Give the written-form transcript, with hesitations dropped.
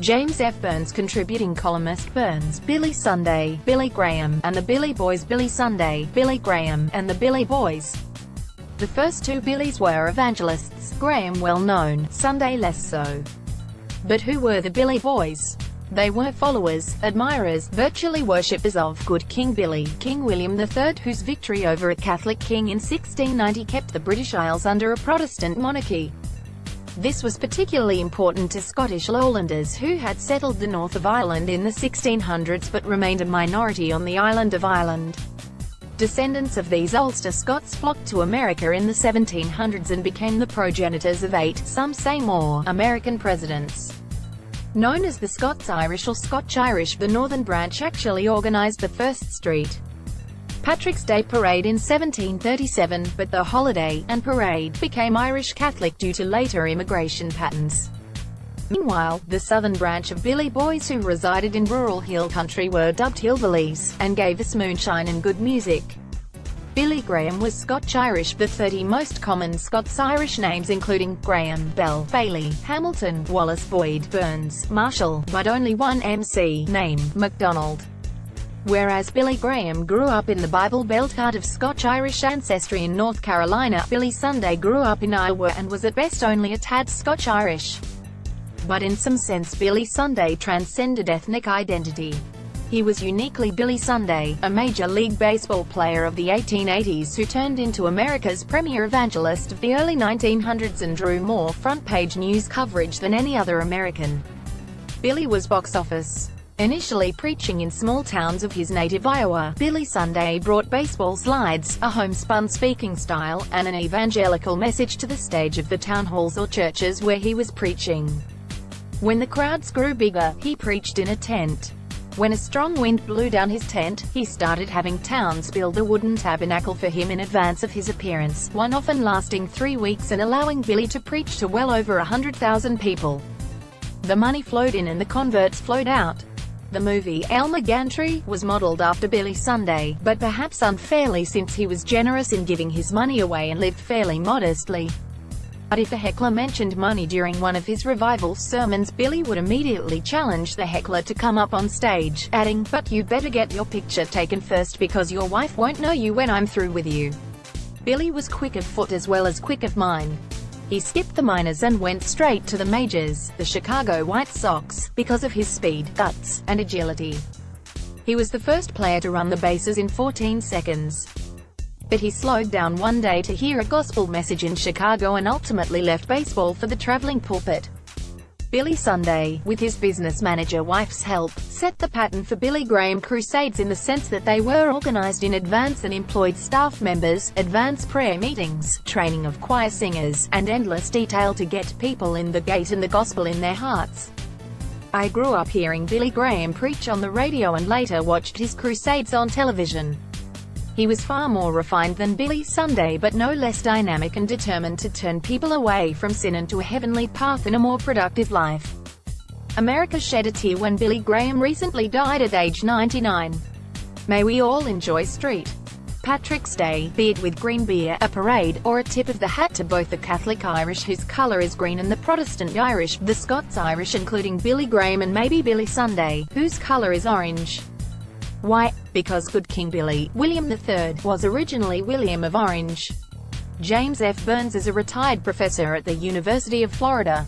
James F. Burns, contributing columnist Burns, Billy Sunday, Billy Graham, and the Billy Boys. Billy Sunday, Billy Graham, and the Billy Boys. The first two Billys were evangelists, Graham well known, Sunday less so. But who were the Billy Boys? They were followers, admirers, virtually worshippers of good King Billy, King William III, whose victory over a Catholic king in 1690 kept the British Isles under a Protestant monarchy. This was particularly important to Scottish lowlanders who had settled the north of Ireland in the 1600s but remained a minority on the island of Ireland. Descendants of these Ulster Scots flocked to America in the 1700s and became the progenitors of 8, some say more, American presidents. Known as the Scots-Irish or Scotch-Irish, the northern branch actually organized the first St. Patrick's Day parade in 1737, but the holiday and parade became Irish Catholic due to later immigration patterns. Meanwhile, the southern branch of Billy Boys who resided in rural hill country were dubbed hillbillies, and gave us moonshine and good music. Billy Graham was Scotch-Irish, the 30 most common Scots-Irish names including Graham, Bell, Bailey, Hamilton, Wallace, Boyd, Burns, Marshall, but only one MC name, MacDonald. Whereas Billy Graham grew up in the Bible Belt heart of Scotch-Irish ancestry in North Carolina, Billy Sunday grew up in Iowa and was at best only a tad Scotch-Irish. But in some sense Billy Sunday transcended ethnic identity. He was uniquely Billy Sunday, a Major League Baseball player of the 1880s who turned into America's premier evangelist of the early 1900s and drew more front-page news coverage than any other American. Billy was box office. Initially preaching in small towns of his native Iowa, Billy Sunday brought baseball slides, a homespun speaking style, and an evangelical message to the stage of the town halls or churches where he was preaching. When the crowds grew bigger, he preached in a tent. When a strong wind blew down his tent, he started having towns build a wooden tabernacle for him in advance of his appearance, one often lasting 3 weeks and allowing Billy to preach to well over 100,000 people. The money flowed in and the converts flowed out. The movie Elmer Gantry was modeled after Billy Sunday, but perhaps unfairly since he was generous in giving his money away and lived fairly modestly. But if a heckler mentioned money during one of his revival sermons, Billy would immediately challenge the heckler to come up on stage, adding, "But you better get your picture taken first because your wife won't know you when I'm through with you." Billy was quick of foot as well as quick of mind. He skipped the minors and went straight to the majors, the Chicago White Sox, because of his speed, guts, and agility. He was the first player to run the bases in 14 seconds. But he slowed down one day to hear a gospel message in Chicago and ultimately left baseball for the traveling pulpit. Billy Sunday, with his business manager wife's help, set the pattern for Billy Graham crusades in the sense that they were organized in advance and employed staff members, advance prayer meetings, training of choir singers, and endless detail to get people in the gate and the gospel in their hearts. I grew up hearing Billy Graham preach on the radio and later watched his crusades on television. He was far more refined than Billy Sunday but no less dynamic and determined to turn people away from sin and to a heavenly path and a more productive life. America shed a tear when Billy Graham recently died at age 99. May we all enjoy St. Patrick's Day, be it with green beer, a parade, or a tip of the hat to both the Catholic Irish whose colour is green and the Protestant Irish, the Scots-Irish including Billy Graham and maybe Billy Sunday, whose colour is orange. Why? Because good King Billy, William III, was originally William of Orange. James F. Burns is a retired professor at the University of Florida.